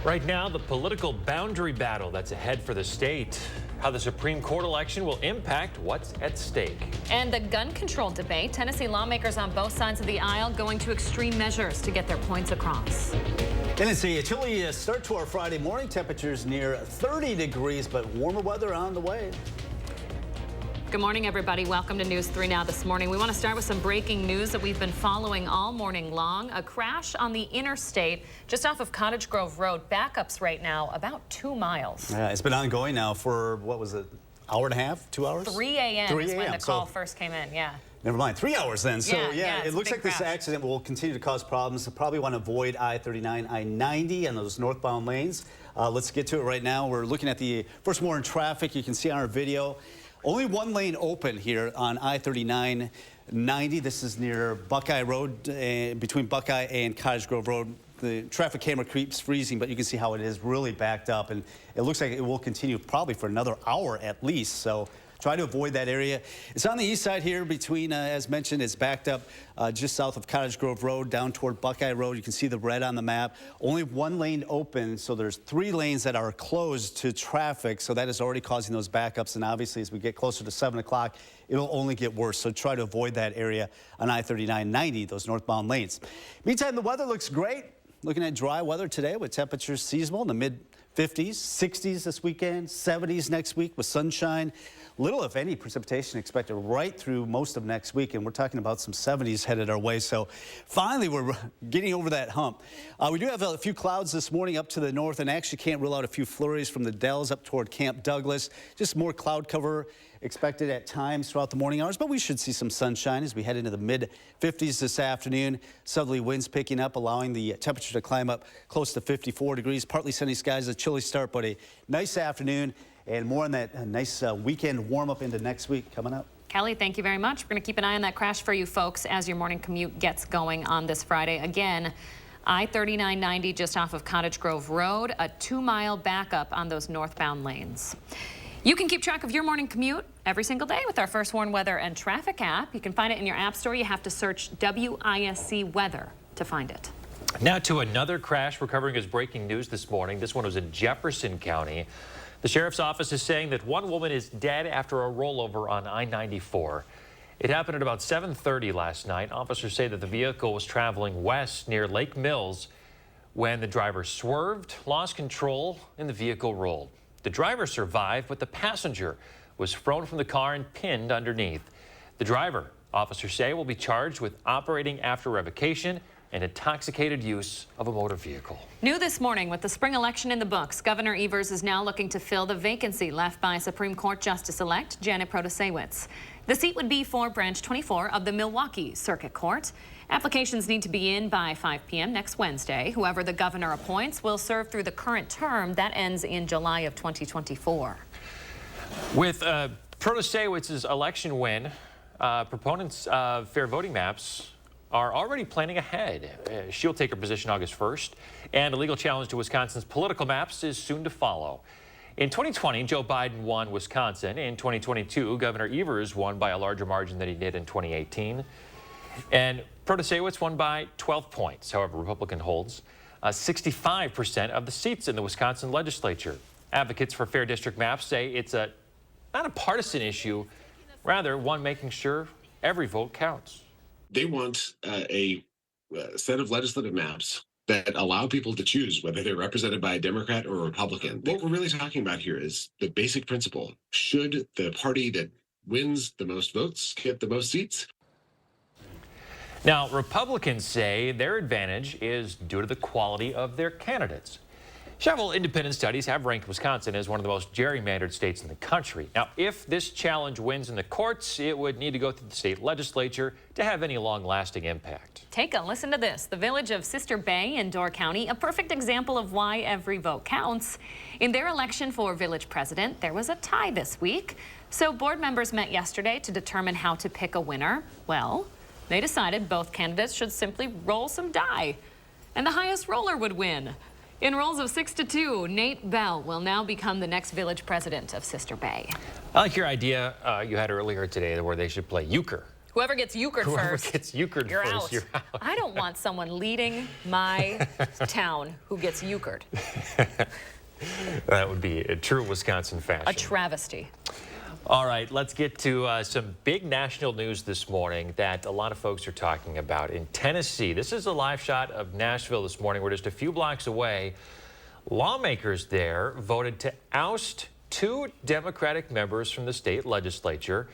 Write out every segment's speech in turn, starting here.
Right now, the political boundary battle that's ahead for the state. How the Supreme Court election will impact what's at stake. And the gun control debate. Tennessee lawmakers on both sides of the aisle going to extreme measures to get their points across. Tennessee, a chilly start to our Friday morning. Temperatures near 30 degrees, but warmer weather on the way. Good morning, everybody. Welcome to News 3 Now this morning. We want to start with some breaking news that we've been following all morning long. A crash on the Interstate just off of Cottage Grove Road. Backups right now about 2 miles. Yeah, it's been ongoing now for, what was it, hour and a half, 2 hours? 3 a.m. is when the call first came in, yeah. Never mind, 3 hours then. So yeah, it looks like crash. This accident will continue to cause problems. So probably want to avoid I-39, I-90 and those northbound lanes. Let's get to it right now. We're looking at the first morning traffic. You can see on our video. Only one lane open here on I-39, 90. This is near Buckeye Road, between Buckeye and Cottage Grove Road. The traffic camera keeps freezing, but you can see how it is really backed up, and it looks like it will continue probably for another hour at least. So try to avoid that area. It's on the east side here between, as mentioned, it's backed up just south of Cottage Grove Road down toward Buckeye Road. You can see the red on the map. Only one lane open, so there's 3 lanes that are closed to traffic, so that is already causing those backups. And obviously, as we get closer to 7 o'clock, it'll only get worse. So try to avoid that area on I-39, 90, those northbound lanes. Meantime, the weather looks great. Looking at dry weather today with temperatures seasonal in the mid-50s, 60s this weekend, 70s next week with sunshine. Little, if any, precipitation expected right through most of next week, and we're talking about some 70s headed our way. So finally, we're getting over that hump. We do have a few clouds this morning up to the north, and actually can't rule out a few flurries from the Dells up toward Camp Douglas. Just more cloud cover expected at times throughout the morning hours, but we should see some sunshine as we head into the mid-50s this afternoon. Southerly winds picking up, allowing the temperature to climb up close to 54 degrees. Partly sunny skies, a chilly start, but a nice afternoon. And more on that nice weekend warm-up into next week coming up. Kelly, thank you very much. We're going to keep an eye on that crash for you folks as your morning commute gets going on this Friday. Again, I-39, 90 just off of Cottage Grove Road, a 2-mile backup on those northbound lanes. You can keep track of your morning commute every single day with our First Warn Weather and Traffic app. You can find it in your app store. You have to search WISC Weather to find it. Now to another crash we're covering as breaking news this morning. This one was in Jefferson County. The sheriff's office is saying that one woman is dead after a rollover on I-94. It happened at about 7:30 last night. Officers say that the vehicle was traveling west near Lake Mills when the driver swerved, lost control, and the vehicle rolled. The driver survived, but the passenger was thrown from the car and pinned underneath. The driver, officers say, will be charged with operating after revocation and intoxicated use of a motor vehicle. New this morning, with the spring election in the books, Governor Evers is now looking to fill the vacancy left by Supreme Court Justice-elect Janet Protasiewicz. The seat would be for Branch 24 of the Milwaukee Circuit Court. Applications need to be in by 5 p.m. next Wednesday. Whoever the governor appoints will serve through the current term that ends in July of 2024. With Protasiewicz's election win, proponents of fair voting maps are already planning ahead. She'll take her position August 1st, and a legal challenge to Wisconsin's political maps is soon to follow. In 2020, Joe Biden won Wisconsin. In 2022, Governor Evers won by a larger margin than he did in 2018. And Protasiewicz won by 12 points. However, Republican holds 65% of the seats in the Wisconsin legislature. Advocates for fair district maps say it's not a partisan issue, rather one making sure every vote counts. They want a set of legislative maps that allow people to choose whether they're represented by a Democrat or a Republican. What we're really talking about here is the basic principle. Should the party that wins the most votes get the most seats? Now, Republicans say their advantage is due to the quality of their candidates. Several independent studies have ranked Wisconsin as one of the most gerrymandered states in the country. Now, if this challenge wins in the courts, it would need to go through the state legislature to have any long-lasting impact. Take a listen to this. The village of Sister Bay in Door County, a perfect example of why every vote counts. In their election for village president, there was a tie this week. So board members met yesterday to determine how to pick a winner. Well, they decided both candidates should simply roll some die, and the highest roller would win. In rolls of 6-2, Nate Bell will now become the next village president of Sister Bay. I like your idea you had earlier today where they should play euchre Whoever gets euchred Whoever first, gets euchred you're first, out. you're out. I don't want someone leading my town who gets euchred. That would be a true Wisconsin fashion. A travesty. All right, let's get to some big national news this morning that a lot of folks are talking about. In Tennessee, this is a live shot of Nashville this morning. We're just a few blocks away. Lawmakers there voted to oust 2 Democratic members from the state legislature.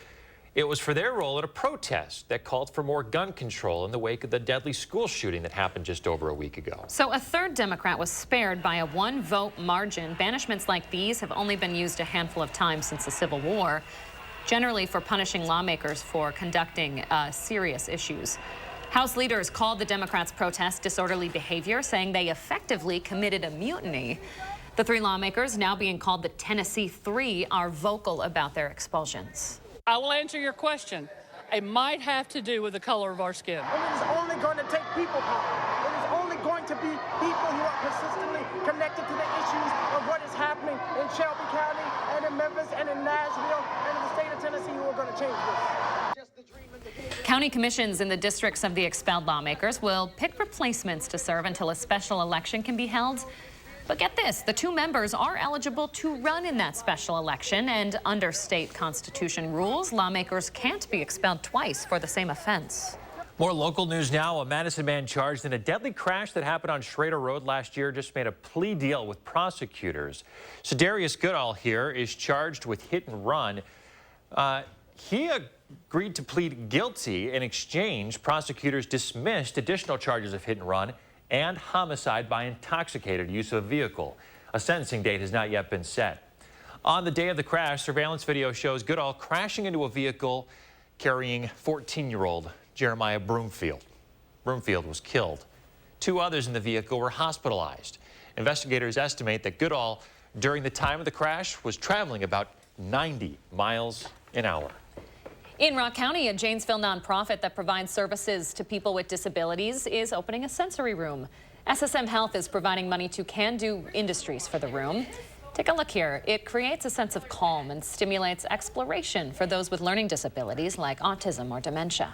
It was for their role in a protest that called for more gun control in the wake of the deadly school shooting that happened just over a week ago. So a third Democrat was spared by a 1-vote margin. Banishments like these have only been used a handful of times since the Civil War, generally for punishing lawmakers for conducting serious issues. House leaders called the Democrats' protest disorderly behavior, saying they effectively committed a mutiny. The 3 lawmakers, now being called the Tennessee 3, are vocal about their expulsions. I will answer your question. It might have to do with the color of our skin. And it is only going to take people power. It is only going to be people who are consistently connected to the issues of what is happening in Shelby County and in Memphis and in Nashville and in the state of Tennessee who are going to change this. County commissions in the districts of the expelled lawmakers will pick replacements to serve until a special election can be held. But get this, the 2 members are eligible to run in that special election, and under state constitution rules, lawmakers can't be expelled twice for the same offense. More local news now. A Madison man charged in a deadly crash that happened on Schrader Road last year just made a plea deal with prosecutors. So Darius Goodall here is charged with hit and run. He agreed to plead guilty. In exchange, prosecutors dismissed additional charges of hit and run and homicide by intoxicated use of a vehicle. A sentencing date has not yet been set. On the day of the crash, surveillance video shows Goodall crashing into a vehicle carrying 14-year-old Jeremiah Broomfield. Broomfield was killed. 2 others in the vehicle were hospitalized. Investigators estimate that Goodall, during the time of the crash, was traveling about 90 miles an hour. In Rock County, a Janesville nonprofit that provides services to people with disabilities is opening a sensory room. SSM Health is providing money to Can Do Industries for the room. Take a look here. It creates a sense of calm and stimulates exploration for those with learning disabilities like autism or dementia.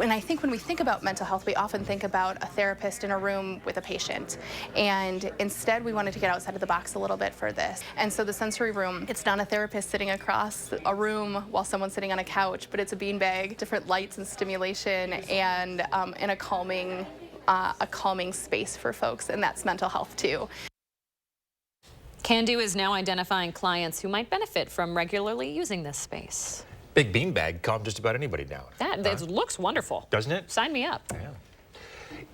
And I think when we think about mental health, we often think about a therapist in a room with a patient. And instead, we wanted to get outside of the box a little bit for this. And so the sensory room, it's not a therapist sitting across a room while someone's sitting on a couch, but it's a beanbag, different lights and stimulation, and a calming space for folks. And that's mental health, too. Can Do is now identifying clients who might benefit from regularly using this space. Big beanbag calmed just about anybody down. That looks wonderful. Doesn't it? Sign me up. Yeah.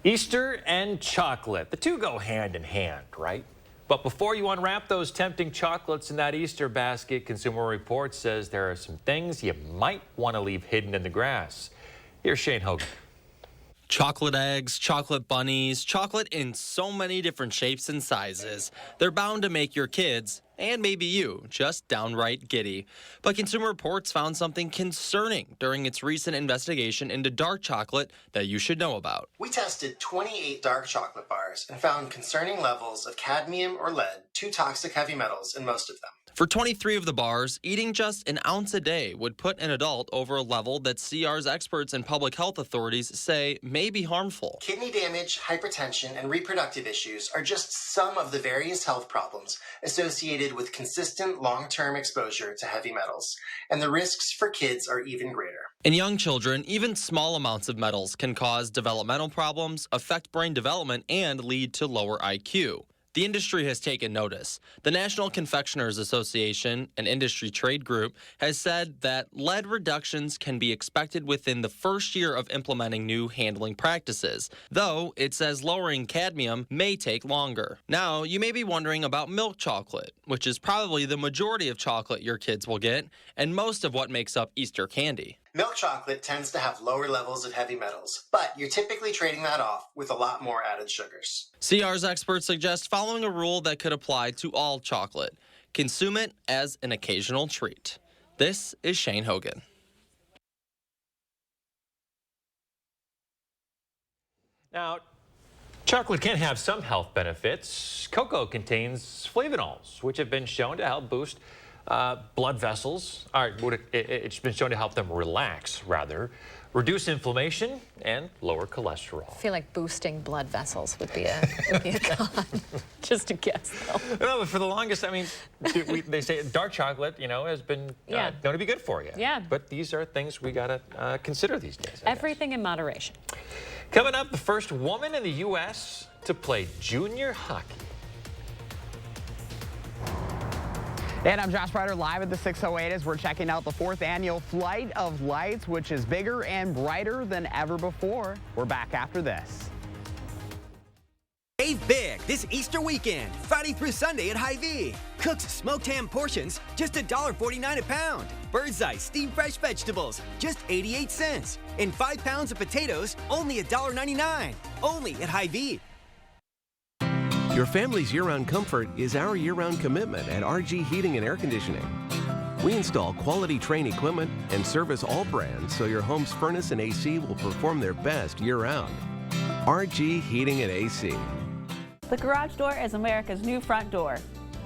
Easter and chocolate. The 2 go hand in hand, right? But before you unwrap those tempting chocolates in that Easter basket, Consumer Reports says there are some things you might want to leave hidden in the grass. Here's Shane Hogan. Chocolate eggs, chocolate bunnies, chocolate in so many different shapes and sizes. They're bound to make your kids, and maybe you, just downright giddy. But Consumer Reports found something concerning during its recent investigation into dark chocolate that you should know about. We tested 28 dark chocolate bars and found concerning levels of cadmium or lead, 2 toxic heavy metals in most of them. For 23 of the bars, eating just an ounce a day would put an adult over a level that CR's experts and public health authorities say may be harmful. Kidney damage, hypertension, and reproductive issues are just some of the various health problems associated with consistent long-term exposure to heavy metals, and the risks for kids are even greater. In young children, even small amounts of metals can cause developmental problems, affect brain development, and lead to lower IQ. The industry has taken notice. The National Confectioners Association, an industry trade group, has said that lead reductions can be expected within the first year of implementing new handling practices, though it says lowering cadmium may take longer. Now, you may be wondering about milk chocolate, which is probably the majority of chocolate your kids will get, and most of what makes up Easter candy. Milk chocolate tends to have lower levels of heavy metals, but you're typically trading that off with a lot more added sugars. CR's experts suggest following a rule that could apply to all chocolate. Consume it as an occasional treat. This is Shane Hogan. Now, chocolate can have some health benefits. Cocoa contains flavonols, which have been shown to help boost blood vessels. It's been shown to help them relax, rather, reduce inflammation, and lower cholesterol. I feel like boosting blood vessels would be a con. Just a guess, though. No, but for the longest, I mean, they say dark chocolate, you know, has been known to be good for you. Yeah. But these are things we got to consider these days. Everything in moderation. Coming up, the first woman in the U.S. to play junior hockey. And I'm Josh Ryder, live at the 608 as we're checking out the 4th annual Flight of Lights, which is bigger and brighter than ever before. We're back after this. Save big this Easter weekend, Friday through Sunday at Hy-Vee. Cooked smoked ham portions, just $1.49 a pound. Bird's Eye steamed fresh vegetables, just 88 cents. And 5 pounds of potatoes, only $1.99. Only at Hy-Vee. Your family's year-round comfort is our year-round commitment at RG Heating and Air Conditioning. We install quality Trane equipment and service all brands so your home's furnace and AC will perform their best year-round. RG Heating and AC. The garage door is America's new front door,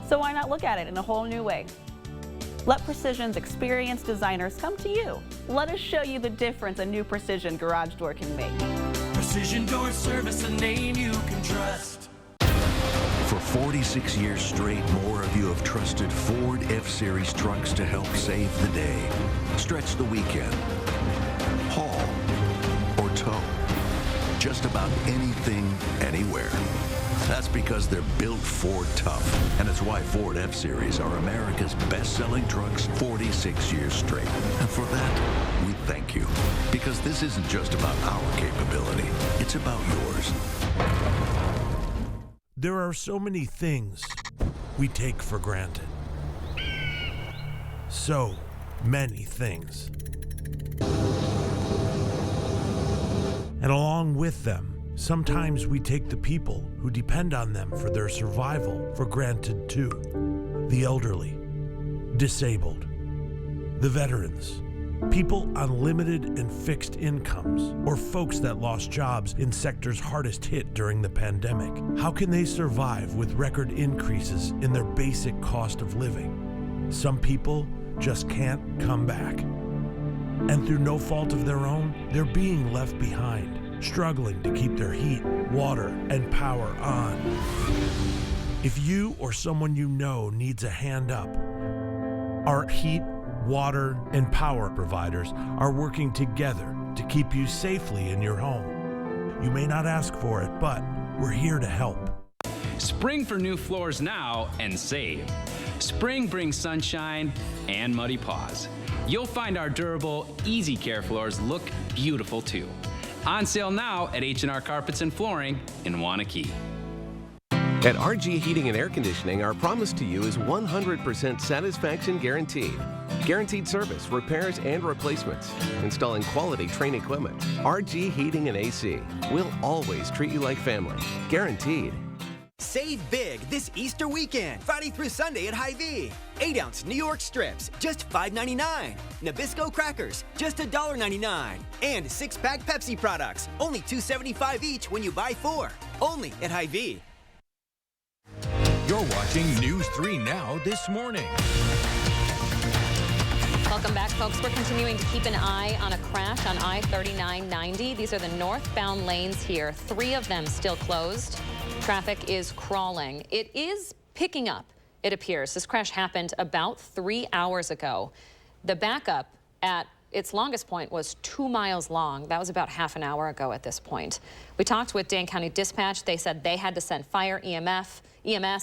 so why not look at it in a whole new way? Let Precision's experienced designers come to you. Let us show you the difference a new Precision garage door can make. Precision Door Service, a name you can trust. For 46 years straight, more of you have trusted Ford F-Series trucks to help save the day, stretch the weekend, haul, or tow. Just about anything, anywhere. That's because they're built Ford tough, and it's why Ford F-Series are America's best-selling trucks 46 years straight. And for that, we thank you. Because this isn't just about our capability, it's about yours. There are so many things we take for granted. So many things. And along with them, sometimes we take the people who depend on them for their survival for granted too. The elderly, disabled, the veterans, people on limited and fixed incomes, or folks that lost jobs in sectors hardest hit during the pandemic. How can they survive with record increases in their basic cost of living? Some people just can't come back. And through no fault of their own, they're being left behind, struggling to keep their heat, water, and power on. If you or someone you know needs a hand up, our heat, water, and power providers are working together to keep you safely in your home. You may not ask for it, but we're here to help. Spring for new floors now and save. Spring brings sunshine and muddy paws. You'll find our durable, easy care floors look beautiful too. On sale now at H&R Carpets and Flooring in Wanakee. At RG Heating and Air Conditioning, our promise to you is 100% satisfaction guaranteed. Guaranteed service, repairs, and replacements. Installing quality Trane equipment. RG Heating and AC. We'll always treat you like family. Guaranteed. Save big this Easter weekend, Friday through Sunday at Hy-Vee. 8-ounce New York strips, just $5.99. Nabisco crackers, just $1.99. And 6-pack Pepsi products, only $2.75 each when you buy 4. Only at Hy-Vee. You're watching News 3 Now this morning. Welcome back, folks. We're continuing to keep an eye on a crash on I-3990. These are the northbound lanes here. 3 of them still closed. Traffic is crawling. It is picking up, it appears. This crash happened about 3 hours ago. The backup at its longest point was 2 miles long. That was about half an hour ago at this point. We talked with Dane County Dispatch. They said they had to send fire, EMS,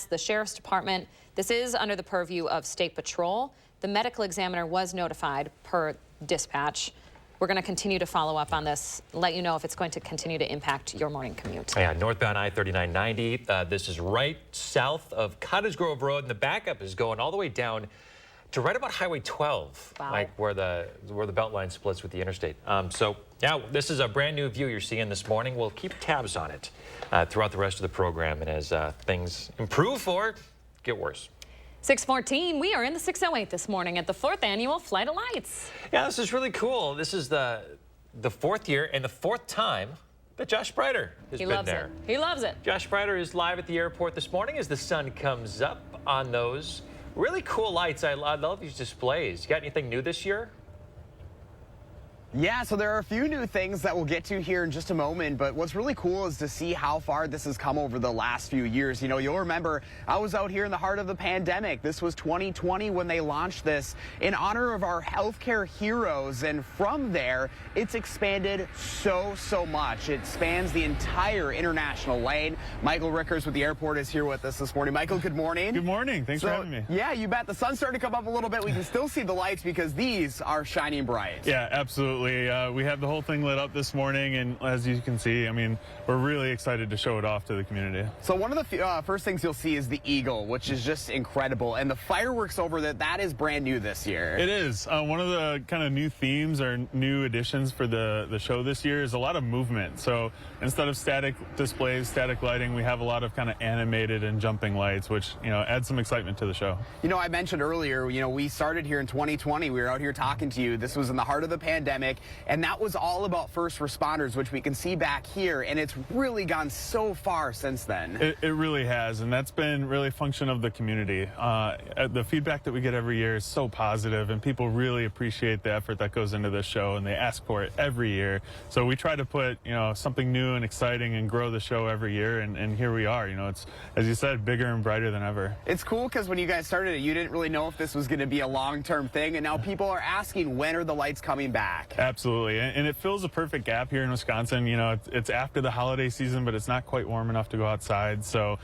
the Sheriff's Department. This is under the purview of State Patrol. The medical examiner was notified per dispatch. We're going to continue to follow up on this, let you know if it's going to continue to impact your morning commute. Yeah, northbound I-3990. This is right south of Cottage Grove Road, and the backup is going all the way down to right about Highway 12, wow, like where the belt line splits with the interstate. So yeah, this is a brand new view you're seeing this morning. We'll keep tabs on it throughout the rest of the program, and as things improve or get worse. 6:14, we are in the 608 this morning at the 4th annual Flight of Lights. Yeah, this is really cool. This is the 4th year and the 4th time that Josh Sprider has been there. He loves it. Josh Sprider is live at the airport this morning as the sun comes up on those Really cool lights. I love these displays. You got anything new this year? Yeah, so there are a few new things that we'll get to here in just a moment, but what's really cool is to see how far this has come over the last few years. You know, you'll remember I was out here in the heart of the pandemic. This was 2020 when they launched this in honor of our healthcare heroes, and from there, it's expanded so much. It spans the entire international lane. Michael Rickers with the airport is here with us this morning. Michael, good morning. Good morning. Thanks for having me. Yeah, you bet. The sun's starting to come up a little bit. We can still see the lights because these are shining bright. Yeah, absolutely. We have the whole thing lit up this morning, and as you can see, I mean, we're really excited to show it off to the community. So one of the first things you'll see is the eagle, which is just incredible, and the fireworks over that is brand new this year. It is. One of the kind of new themes or new additions for the show this year is a lot of movement. So instead of static displays, static lighting, we have a lot of kind of animated and jumping lights, which, you know, adds some excitement to the show. You know, I mentioned earlier, you know, we started here in 2020. We were out here talking to you. This was in the heart of the pandemic, and that was all about first responders, which we can see back here, and it's really gone so far since then. It really has, and that's been really a function of the community. The feedback that we get every year is so positive, and people really appreciate the effort that goes into this show, and they ask for it every year. So we try to put, you know, something new and exciting and grow the show every year, and here we are. You know, it's, as you said, bigger and brighter than ever. It's cool because when you guys started it, you didn't really know if this was going to be a long-term thing, and now people are asking, when are the lights coming back? Absolutely, and it fills a perfect gap here in Wisconsin. You know, it's after the holiday season, but it's not quite warm enough to go outside. So,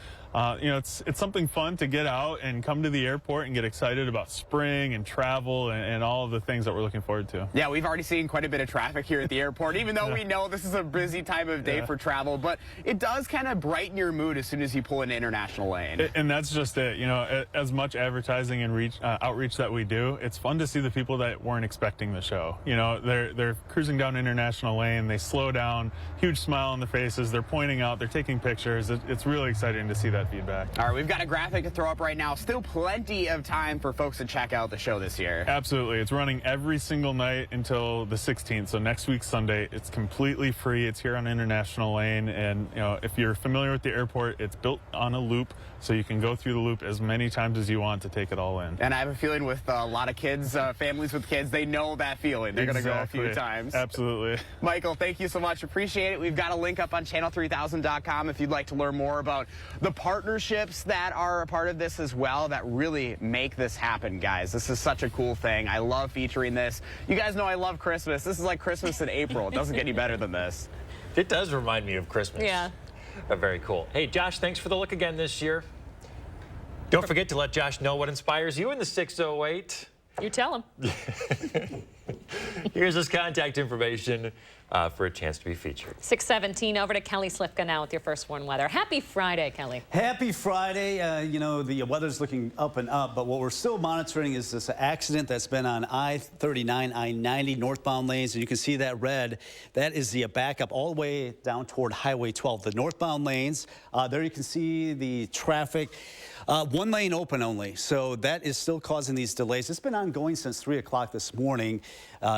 you know, it's something fun to get out and come to the airport and get excited about spring and travel and all of the things that we're looking forward to. Yeah, we've already seen quite a bit of traffic here at the airport, even though we know this is a busy time of day for travel, but it does kind of brighten your mood as soon as you pull into International Lane. And that's just it. You know, as much advertising and outreach that we do, it's fun to see the people that weren't expecting the show. You know, they're cruising down International Lane, they slow down, huge smile on their faces, they're pointing out, they're taking pictures. It's really exciting to see that feedback. All right, we've got a graphic to throw up right now. Still plenty of time for folks to check out the show this year. Absolutely. It's running every single night until the 16th, so next week Sunday. It's completely free. It's here on International Lane, and you know, if you're familiar with the airport, it's built on a loop, so you can go through the loop as many times as you want to take it all in. And I have a feeling with a lot of kids, families with kids, they know that feeling. They're going to go a few times. Absolutely. Michael, thank you so much. Appreciate it. We've got a link up on channel3000.com if you'd like to learn more about the partnerships that are a part of this as well that really make this happen, guys. This is such a cool thing. I love featuring this. You guys know I love Christmas. This is like Christmas in April. It doesn't get any better than this. It does remind me of Christmas. Yeah. Very cool. Hey, Josh, thanks for the look again this year. Don't forget to let Josh know what inspires you in the 608. You tell him. Here's his contact information for a chance to be featured. 6:17, over to Kelly Slifka now with your first warn weather. Happy Friday, Kelly. Happy Friday. You know, the weather's looking up and up, but what we're still monitoring is this accident that's been on I-39, I-90 northbound lanes, and you can see that red. That is the backup all the way down toward Highway 12. The northbound lanes, there you can see the traffic. One lane open only, so that is still causing these delays. It's been ongoing since 3 o'clock this morning,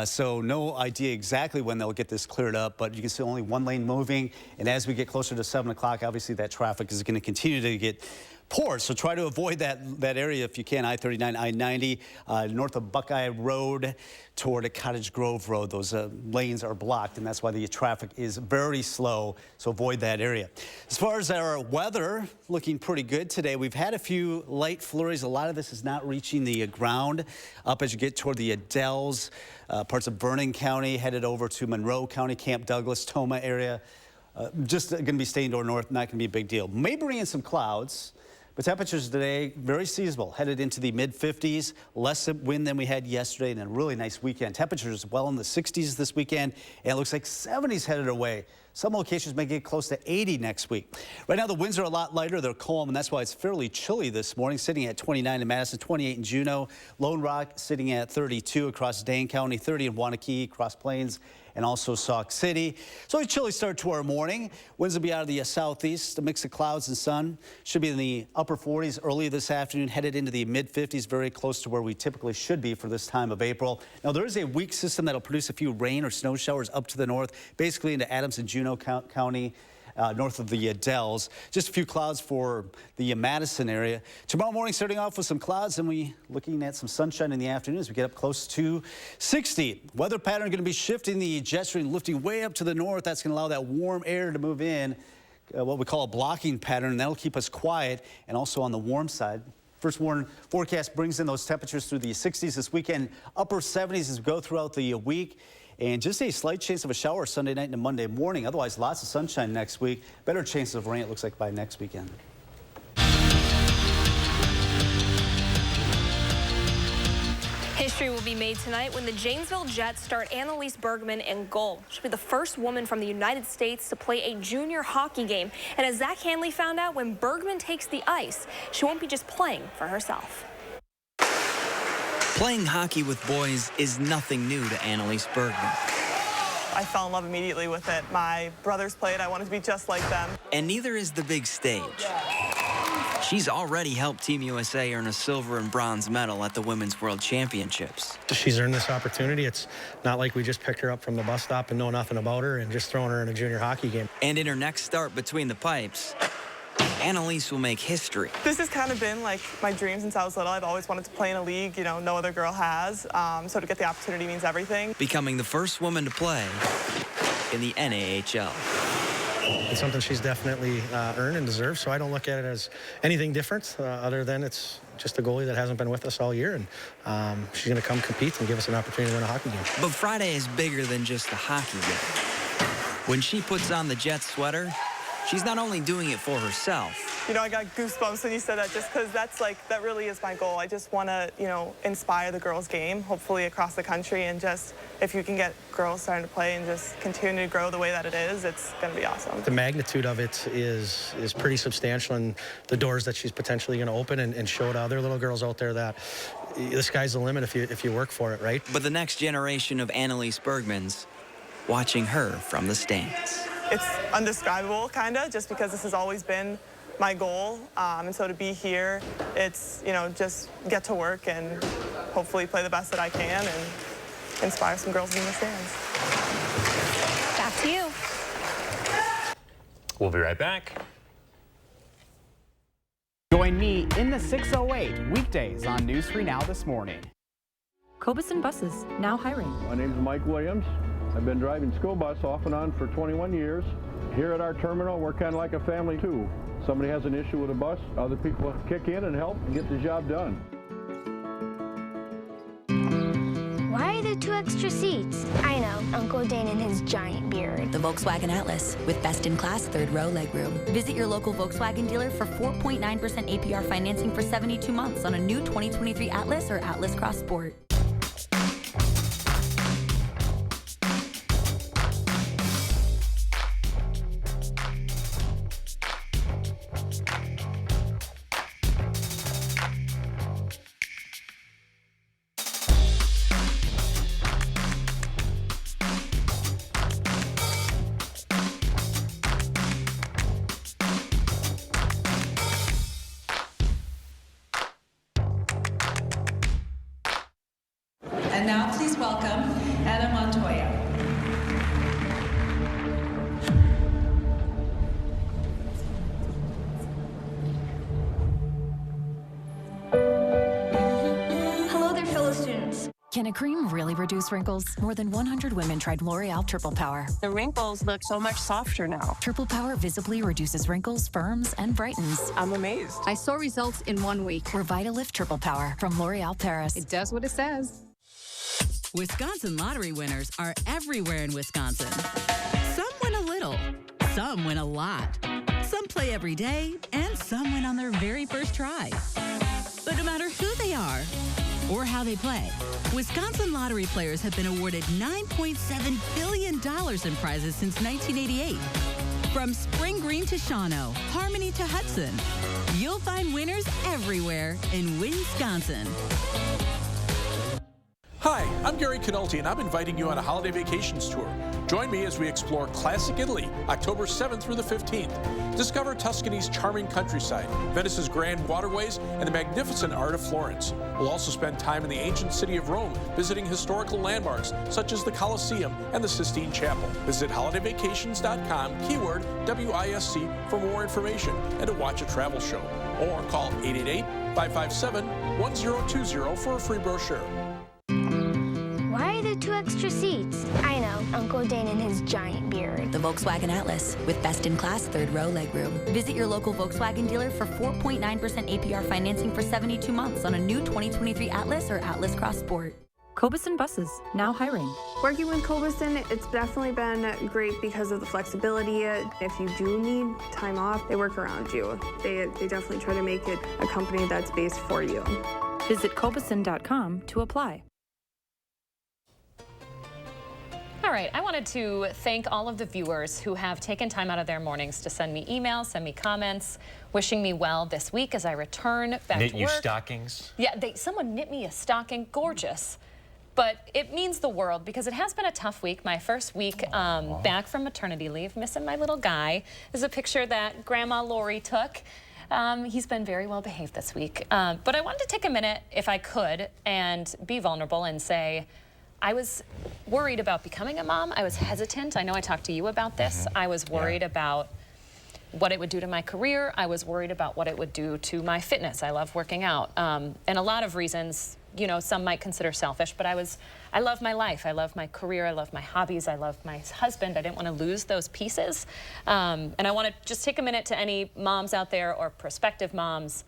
so no idea exactly when they'll get this cleared up, but you can see only one lane moving, and as we get closer to 7 o'clock, obviously that traffic is going to continue to get poor, so try to avoid that area if you can. I-39, I-90, north of Buckeye Road toward Cottage Grove Road. Those lanes are blocked, and that's why the traffic is very slow, so avoid that area. As far as our weather, looking pretty good today. We've had a few light flurries. A lot of this is not reaching the ground up as you get toward the Dells, parts of Vernon County, headed over to Monroe County, Camp Douglas, Toma area. Just going to be staying to our north, not going to be a big deal. May bring in some clouds. But temperatures today, very seasonable, headed into the mid-50s, less wind than we had yesterday, and a really nice weekend. Temperatures well in the 60s this weekend, and it looks like 70s headed our way. Some locations may get close to 80 next week. Right now, the winds are a lot lighter. They're calm, and that's why it's fairly chilly this morning, sitting at 29 in Madison, 28 in Juneau. Lone Rock sitting at 32 across Dane County, 30 in Waunakee, Cross Plains, and also Sauk City. So a chilly start to our morning. Winds will be out of the southeast. A mix of clouds and sun. Should be in the upper 40s early this afternoon, headed into the mid-50s, very close to where we typically should be for this time of April. Now, there is a weak system that'll produce a few rain or snow showers up to the north, basically into Adams and Juneau County. north of the Dells. Just a few clouds for the Madison area. Tomorrow morning starting off with some clouds, and we looking at some sunshine in the afternoon as we get up close to 60. Weather pattern going to be shifting, the jet stream lifting way up to the north. That's going to allow that warm air to move in, what we call a blocking pattern, and that'll keep us quiet and also on the warm side. First warn forecast brings in those temperatures through the 60s this weekend, upper 70s as we go throughout the week, and just a slight chance of a shower Sunday night into Monday morning. Otherwise, lots of sunshine next week. Better chances of rain, it looks like, by next weekend. History will be made tonight when the Janesville Jets start Annalise Bergman in goal. She'll be the first woman from the United States to play a junior hockey game. And as Zach Hanley found out, when Bergman takes the ice, she won't be just playing for herself. Playing hockey with boys is nothing new to Annalise Bergman. I fell in love immediately with it. My brothers played. I wanted to be just like them. And neither is the big stage. She's already helped Team USA earn a silver and bronze medal at the Women's World Championships. She's earned this opportunity. It's not like we just picked her up from the bus stop and know nothing about her and just throwing her in a junior hockey game. And in her next start between the pipes, Annalise will make history. This has kind of been like my dream since I was little. I've always wanted to play in a league, no other girl has. So to get the opportunity means everything. Becoming the first woman to play in the NAHL. It's something she's definitely earned and deserves, so I don't look at it as anything different other than it's just a goalie that hasn't been with us all year, and she's going to come compete and give us an opportunity to win a hockey game. But Friday is bigger than just a hockey game. When she puts on the Jets sweater, she's not only doing it for herself. I got goosebumps when you said that, just because that really is my goal. I just want to, inspire the girls' game, hopefully across the country, and just if you can get girls starting to play and just continue to grow the way that it is, it's going to be awesome. The magnitude of it is pretty substantial, and the doors that she's potentially going to open and show to other little girls out there that the sky's the limit if you work for it, right? But the next generation of Annalise Bergmans watching her from the stands. It's undescribable, kind of, just because this has always been my goal. And so to be here, it's, just get to work and hopefully play the best that I can and inspire some girls in the stands. Back to you. We'll be right back. Join me in the 608 weekdays on News 3 Now this morning. Cobeson Buses, now hiring. My name is Mike Williams. I've been driving school bus off and on for 21 years. Here at our terminal, we're kind of like a family too. Somebody has an issue with a bus, other people kick in and help and get the job done. Why are there 2 extra seats? I know, Uncle Dane and his giant beard. The Volkswagen Atlas with best-in-class third-row legroom. Visit your local Volkswagen dealer for 4.9% APR financing for 72 months on a new 2023 Atlas or Atlas Cross Sport. And now please welcome Anna Montoya. Hello there, fellow students. Can a cream really reduce wrinkles? More than 100 women tried L'Oreal Triple Power. The wrinkles look so much softer now. Triple Power visibly reduces wrinkles, firms, and brightens. I'm amazed. I saw results in 1 week. Revitalift Triple Power from L'Oreal Paris. It does what it says. Wisconsin lottery winners are everywhere in Wisconsin. Some win a little, some win a lot. Some play every day, and some win on their very first try. But no matter who they are or how they play, Wisconsin lottery players have been awarded $9.7 billion in prizes since 1988. From Spring Green to Shawano, Harmony to Hudson, you'll find winners everywhere in Wisconsin. Hi, I'm Gary Canulti, and I'm inviting you on a holiday vacations tour. Join me as we explore classic Italy, October 7th through the 15th. Discover Tuscany's charming countryside, Venice's grand waterways, and the magnificent art of Florence. We'll also spend time in the ancient city of Rome, visiting historical landmarks such as the Colosseum and the Sistine Chapel. Visit holidayvacations.com, keyword WISC, for more information and to watch a travel show. Or call 888-557-1020 for a free brochure. Why are there 2 extra seats? I know, Uncle Dane and his giant beard. The Volkswagen Atlas with best-in-class third-row legroom. Visit your local Volkswagen dealer for 4.9% APR financing for 72 months on a new 2023 Atlas or Atlas Cross Sport. Cobison Buses, now hiring. Working with Cobison, it's definitely been great because of the flexibility. If you do need time off, they work around you. They definitely try to make it a company that's based for you. Visit Cobison.com to apply. All right, I wanted to thank all of the viewers who have taken time out of their mornings to send me emails, send me comments, wishing me well this week as I return back to work. Knit you stockings? Yeah, someone knit me a stocking, gorgeous. But it means the world because it has been a tough week. My first week back from maternity leave, missing my little guy. This is a picture that Grandma Lori took. He's been very well behaved this week. But I wanted to take a minute, if I could, and be vulnerable and say, I was worried about becoming a mom. I was hesitant. I know I talked to you about this. I was worried about what it would do to my career. I was worried about what it would do to my fitness. I love working out. And a lot of reasons, you know, some might consider selfish, but I love my life. I love my career. I love my hobbies. I love my husband. I didn't want to lose those pieces. And I want to just take a minute to any moms out there or prospective moms.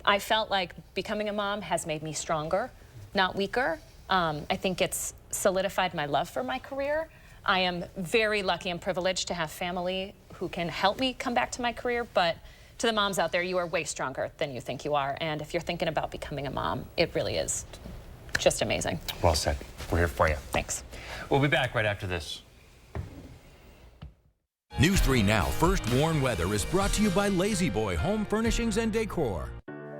I felt like becoming a mom has made me stronger, not weaker. I think it's solidified my love for my career. I am very lucky and privileged to have family who can help me come back to my career, but to the moms out there, you are way stronger than you think you are. And if you're thinking about becoming a mom, it really is just amazing. Well said. We're here for you. Thanks. We'll be back right after this. News 3 Now First Warn Weather is brought to you by Lazy Boy Home Furnishings and Decor.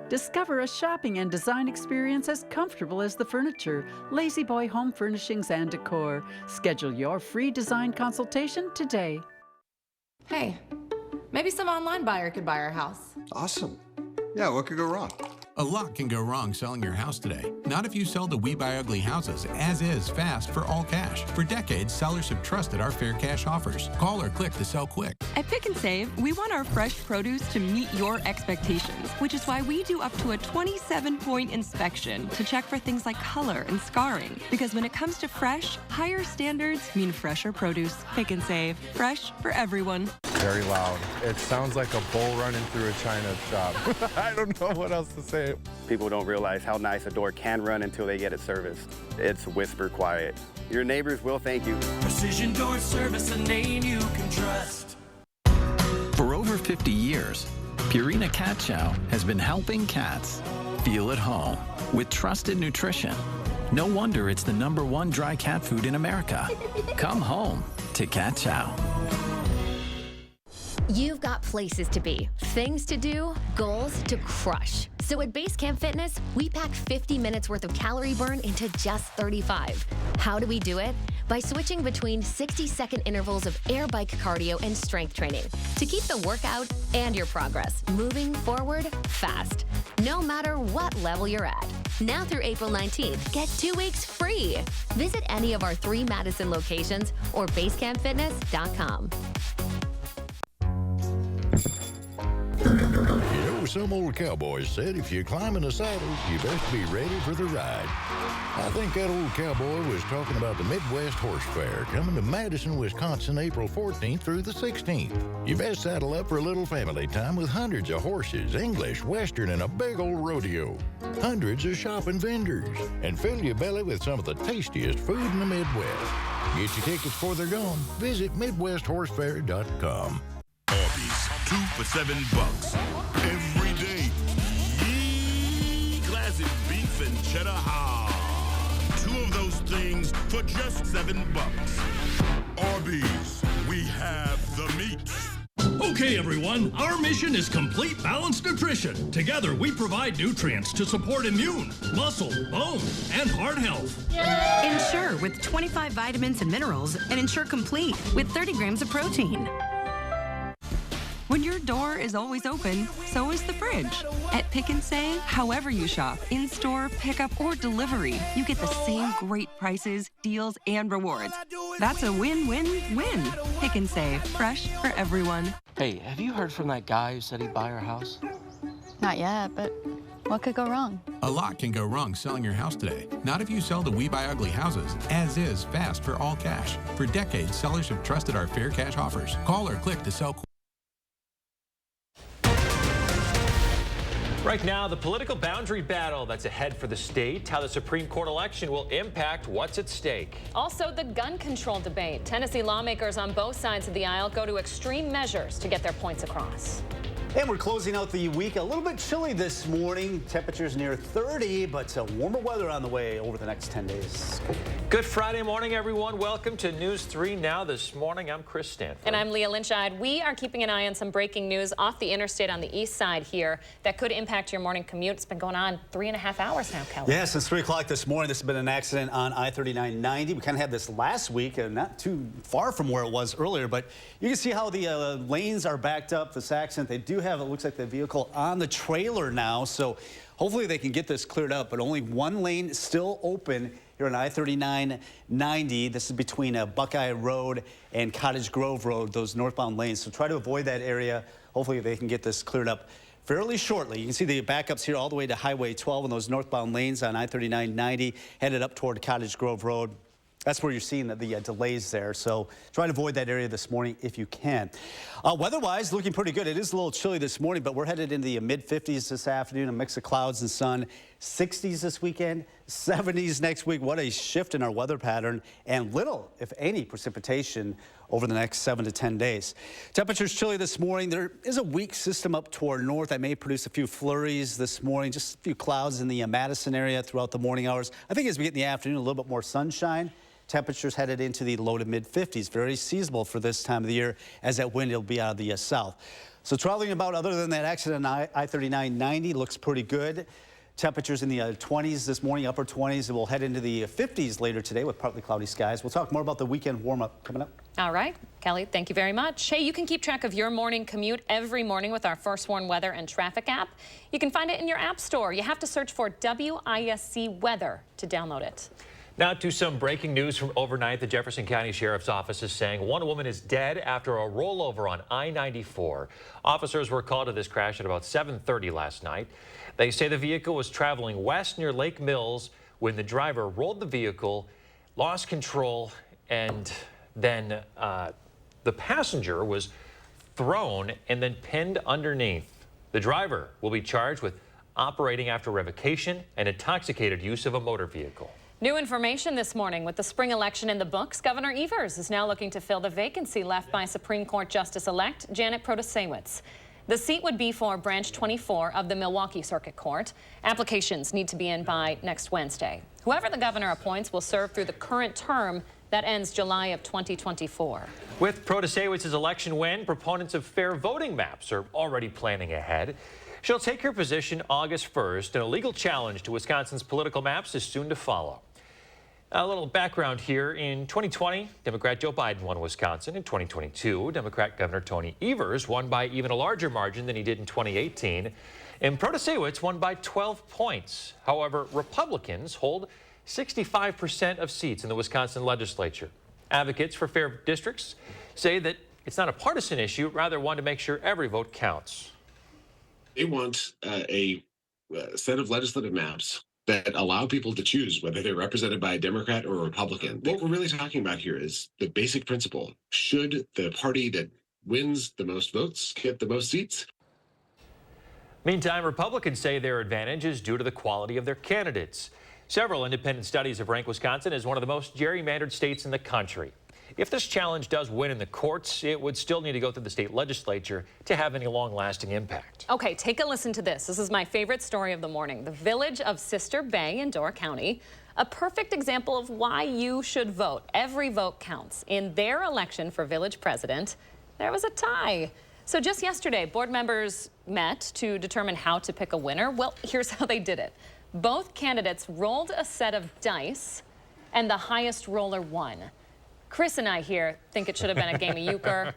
Discover a shopping and design experience as comfortable as the furniture. Lazy Boy Home Furnishings and Decor. Schedule your free design consultation today. Hey, maybe some online buyer could buy our house. Awesome. Yeah, what could go wrong? A lot can go wrong selling your house today. Not if you sell the We Buy Ugly houses as is, fast, for all cash. For decades, sellers have trusted our fair cash offers. Call or click to sell quick. At Pick and Save, we want our fresh produce to meet your expectations, which is why we do up to a 27-point inspection to check for things like color and scarring. Because when it comes to fresh, higher standards mean fresher produce. Pick and Save, fresh for everyone. Very loud. It sounds like a bull running through a china shop. I don't know what else to say. People don't realize how nice a door can run until they get it serviced. It's whisper quiet. Your neighbors will thank you. Precision Door Service, a name you can trust. For over 50 years, Purina Cat Chow has been helping cats feel at home with trusted nutrition. No wonder it's the #1 dry cat food in America. Come home to Cat Chow. You've got places to be, things to do, goals to crush. So at Basecamp Fitness, we pack 50 minutes worth of calorie burn into just 35. How do we do it? By switching between 60-second intervals of air bike cardio and strength training to keep the workout and your progress moving forward fast, no matter what level you're at. Now through April 19th, get 2 weeks free. Visit any of our 3 Madison locations or basecampfitness.com. You know, some old cowboys said if you climb in the saddle, you best be ready for the ride. I think that old cowboy was talking about the Midwest Horse Fair coming to Madison, Wisconsin, April 14th through the 16th. You best saddle up for a little family time with hundreds of horses, English, Western, and a big old rodeo. Hundreds of shopping vendors, and fill your belly with some of the tastiest food in the Midwest. Get your tickets before they're gone. Visit MidwestHorseFair.com. Arby's, 2 for $7 every day. Yee, classic beef and cheddar hog. 2 of those things for just $7. Arby's, we have the meat. Okay, everyone, our mission is complete balanced nutrition. Together, we provide nutrients to support immune, muscle, bone, and heart health. Ensure with 25 vitamins and minerals, and Ensure Complete with 30 grams of protein. When your door is always open, so is the fridge. At Pick and Save, however you shop, in-store, pickup, or delivery, you get the same great prices, deals, and rewards. That's a win-win-win. Pick and Save, fresh for everyone. Hey, have you heard from that guy who said he'd buy our house? Not yet, but what could go wrong? A lot can go wrong selling your house today. Not if you sell to We Buy Ugly Houses, as is, fast for all cash. For decades, sellers have trusted our fair cash offers. Call or click to sell quick. Right now, the political boundary battle that's ahead for the state, how the Supreme Court election will impact what's at stake. Also, the gun control debate. Tennessee lawmakers on both sides of the aisle go to extreme measures to get their points across. And we're closing out the week a little bit chilly this morning. Temperatures near 30, but warmer weather on the way over the next 10 days. Good Friday morning, everyone. Welcome to News 3 Now. This morning, I'm Chris Stanford. And I'm Leah Lynchide. We are keeping an eye on some breaking news off the interstate on the east side here that could impact your morning commute. It's been going on 3.5 hours now, Kelly. Yeah, since 3 o'clock this morning, this has been an accident on I-39-90. We kind of had this last week, not too far from where it was earlier, but you can see how the lanes are backed up. This accident, they do have, it looks like the vehicle on the trailer now, so hopefully they can get this cleared up, but only one lane still open here on I-39-90. This is between Buckeye Road and Cottage Grove Road, those northbound lanes. So try to avoid that area. Hopefully they can get this cleared up fairly shortly. You can see the backups here all the way to Highway 12 and those northbound lanes on I-39-90 headed up toward Cottage Grove Road. That's where you're seeing the delays there. So try to avoid that area this morning if you can. Weather-wise, looking pretty good. It is a little chilly this morning, but we're headed into the mid-50s this afternoon, a mix of clouds and sun. 60s this weekend, 70s next week. What a shift in our weather pattern, and little, if any, precipitation over the next 7 to 10 days. Temperatures chilly this morning. There is a weak system up toward north that may produce a few flurries this morning, just a few clouds in the Madison area throughout the morning hours. I think as we get in the afternoon, a little bit more sunshine. Temperatures headed into the low to mid-50s. Very seasonable for this time of the year, as that wind will be out of the south. So traveling about, other than that accident on I-39-90, looks pretty good. Temperatures in the 20s this morning, upper 20s, and we'll head into the 50s later today with partly cloudy skies. We'll talk more about the weekend warm-up coming up. All right, Kelly, thank you very much. Hey, you can keep track of your morning commute every morning with our First Warn Weather and Traffic app. You can find it in your app store. You have to search for WISC Weather to download it. Now to some breaking news from overnight. The Jefferson County Sheriff's Office is saying one woman is dead after a rollover on I-94. Officers were called to this crash at about 7:30 last night. They say the vehicle was traveling west near Lake Mills when the driver rolled the vehicle, lost control, and then the passenger was thrown and then pinned underneath. The driver will be charged with operating after revocation and intoxicated use of a motor vehicle. New information this morning. With the spring election in the books, Governor Evers is now looking to fill the vacancy left by Supreme Court Justice-elect Janet Protasiewicz. The seat would be for Branch 24 of the Milwaukee Circuit Court. Applications need to be in by next Wednesday. Whoever the governor appoints will serve through the current term that ends July of 2024. With Protasiewicz's election win, proponents of fair voting maps are already planning ahead. She'll take her position August 1st, and a legal challenge to Wisconsin's political maps is soon to follow. A little background here. In 2020, Democrat Joe Biden won Wisconsin. In 2022, Democrat Governor Tony Evers won by even a larger margin than he did in 2018. And Protasiewicz won by 12 points. However, Republicans hold 65% of seats in the Wisconsin legislature. Advocates for fair districts say that it's not a partisan issue, rather one to make sure every vote counts. They want a set of legislative maps that allow people to choose whether they're represented by a Democrat or a Republican. What we're really talking about here is the basic principle. Should the party that wins the most votes get the most seats? Meantime, Republicans say their advantage is due to the quality of their candidates. Several independent studies have ranked Wisconsin as one of the most gerrymandered states in the country. If this challenge does win in the courts, it would still need to go through the state legislature to have any long-lasting impact. Okay, take a listen to this. This is my favorite story of the morning. The village of Sister Bay in Door County, a perfect example of why you should vote. Every vote counts. In their election for village president, there was a tie. So just yesterday, board members met to determine how to pick a winner. Well, here's how they did it. Both candidates rolled a set of dice, and the highest roller won. Chris and I here think it should have been a game of euchre.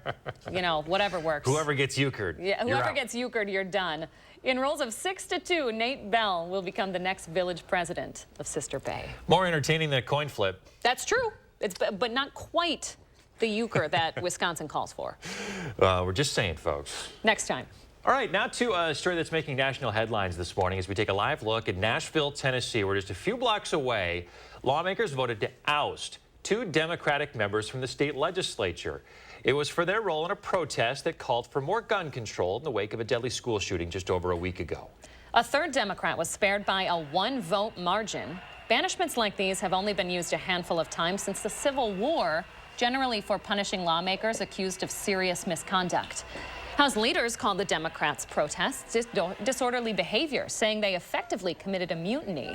You know, whatever works. Whoever gets euchred. Yeah, whoever gets euchred, you're done. In rolls of 6-2, Nate Bell will become the next village president of Sister Bay. More entertaining than a coin flip. That's true. But not quite the euchre that Wisconsin calls for. We're just saying, folks. Next time. All right, now to a story that's making national headlines this morning as we take a live look at Nashville, Tennessee, where just a few blocks away, lawmakers voted to oust 2 Democratic members from the state legislature. It was for their role in a protest that called for more gun control in the wake of a deadly school shooting just over a week ago. A third Democrat was spared by a 1-vote margin. Banishments like these have only been used a handful of times since the Civil War, generally for punishing lawmakers accused of serious misconduct. House leaders called the Democrats' protests disorderly behavior, saying they effectively committed a mutiny.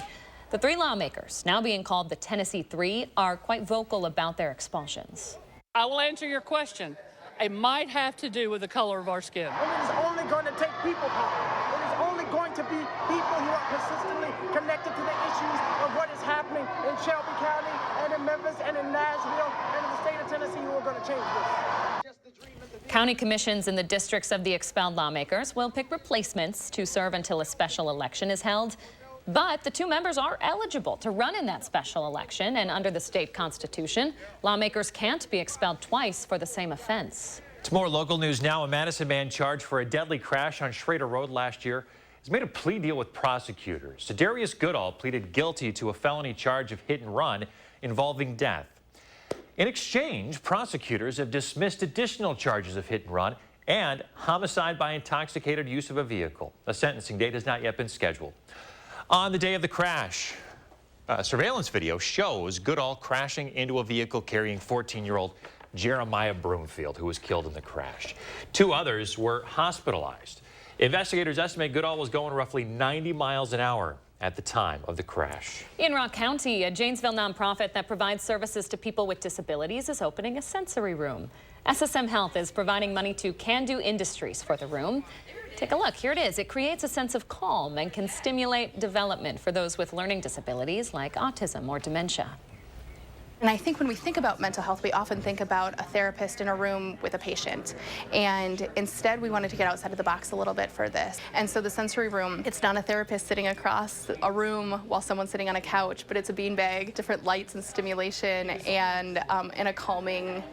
The 3 lawmakers, now being called the Tennessee Three, are quite vocal about their expulsions. I will answer your question. It might have to do with the color of our skin. And it is only going to take people power. It is only going to be people who are consistently connected to the issues of what is happening in Shelby County and in Memphis and in Nashville and in the state of Tennessee who are going to change this. County commissions in the districts of the expelled lawmakers will pick replacements to serve until a special election is held. But the 2 members are eligible to run in that special election, and under the state constitution, lawmakers can't be expelled twice for the same offense. It's more local news now. A Madison man charged for a deadly crash on Schrader Road last year has made a plea deal with prosecutors. Darius Goodall pleaded guilty to a felony charge of hit and run involving death. In exchange, prosecutors have dismissed additional charges of hit and run and homicide by intoxicated use of a vehicle. A sentencing date has not yet been scheduled. On the day of the crash, surveillance video shows Goodall crashing into a vehicle carrying 14-year-old Jeremiah Broomfield, who was killed in the crash. 2 others were hospitalized. Investigators estimate Goodall was going roughly 90 miles an hour at the time of the crash. In Rock County, a Janesville nonprofit that provides services to people with disabilities is opening a sensory room. SSM Health is providing money to Can Do Industries for the room. Take a look. Here it is. It creates a sense of calm and can stimulate development for those with learning disabilities like autism or dementia. And I think when we think about mental health, we often think about a therapist in a room with a patient. And instead, we wanted to get outside of the box a little bit for this. And so the sensory room, it's not a therapist sitting across a room while someone's sitting on a couch, but it's a beanbag, different lights and stimulation, and a calming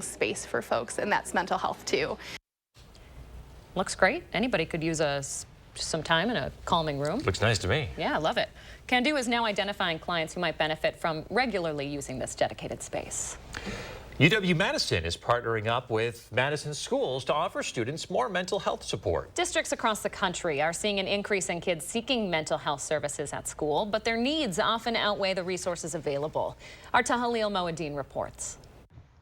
space for folks. And that's mental health, too. Looks great. Anybody could use some time in a calming room. Looks nice to me. Yeah, I love it. Can Do is now identifying clients who might benefit from regularly using this dedicated space. UW-Madison is partnering up with Madison schools to offer students more mental health support. Districts across the country are seeing an increase in kids seeking mental health services at school, but their needs often outweigh the resources available. Our Tahalil Moeddin reports.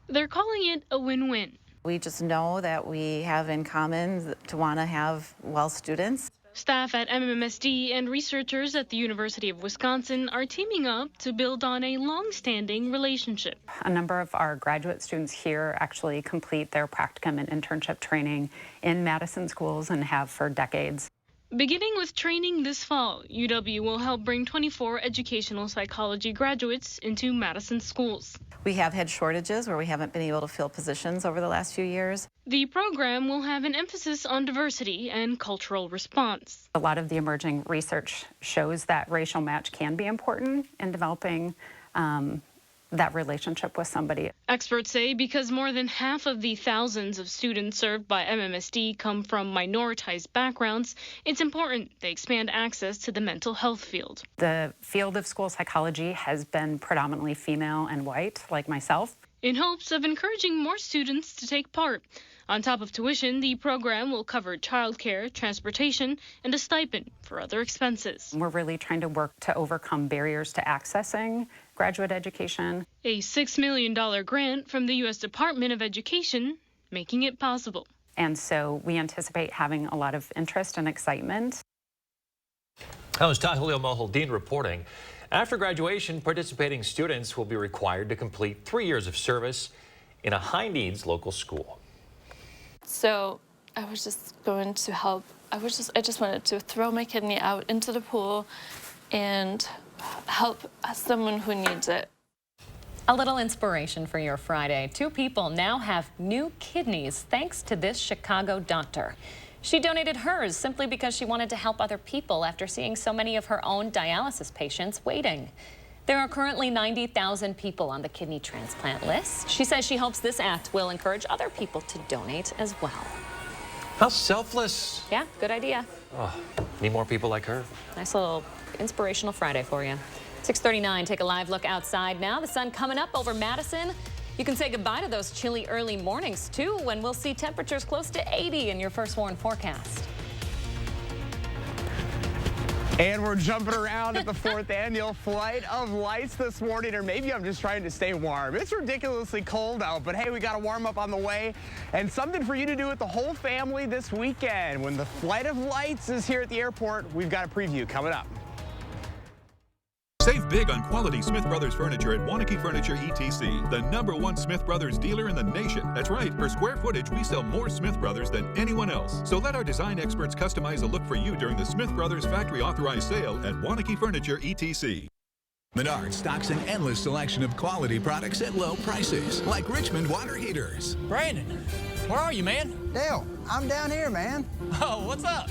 They're calling it a win-win. We just know that we have in common to want to have well students. Staff at MMSD and researchers at the University of Wisconsin are teaming up to build on a long-standing relationship. A number of our graduate students here actually complete their practicum and internship training in Madison schools and have for decades. Beginning with training this fall, UW will help bring 24 educational psychology graduates into Madison schools. We have had shortages where we haven't been able to fill positions over the last few years. The program will have an emphasis on diversity and cultural response. A lot of the emerging research shows that racial match can be important in developing that relationship with somebody. Experts say because more than half of the thousands of students served by MMSD come from minoritized backgrounds, it's important they expand access to the mental health field. The field of school psychology has been predominantly female and white, like myself. In hopes of encouraging more students to take part. On top of tuition, the program will cover childcare, transportation, and a stipend for other expenses. We're really trying to work to overcome barriers to accessing graduate education. A $6 million grant from the U.S. Department of Education, making it possible. And so we anticipate having a lot of interest and excitement. That was Tahalil Moeddin reporting. After graduation, participating students will be required to complete 3 years of service in a high-needs local school. So I was just going to help. I just wanted to throw my kidney out into the pool and help someone who needs it. A little inspiration for your Friday. 2 people now have new kidneys thanks to this Chicago doctor. She donated hers simply because she wanted to help other people after seeing so many of her own dialysis patients waiting. There are currently 90,000 people on the kidney transplant list. She says she hopes this act will encourage other people to donate as well. How selfless. Yeah, good idea. Oh, need more people like her. Nice little inspirational Friday for you. 6:39, take a live look outside now. The sun coming up over Madison. You can say goodbye to those chilly early mornings, too, when we'll see temperatures close to 80 in your first warn forecast. And we're jumping around at the 4th annual Flight of Lights this morning, or maybe I'm just trying to stay warm. It's ridiculously cold out, but hey, we got a warm up on the way and something for you to do with the whole family this weekend. When the Flight of Lights is here at the airport, we've got a preview coming up. Save big on quality Smith Brothers furniture at Wanakee Furniture ETC, the #1 Smith Brothers dealer in the nation. That's right, per square footage, we sell more Smith Brothers than anyone else. So let our design experts customize a look for you during the Smith Brothers factory authorized sale at Wanakee Furniture ETC. Menards stocks an endless selection of quality products at low prices, like Richmond water heaters. Brandon, where are you, man? Dale, I'm down here, man. Oh, what's up?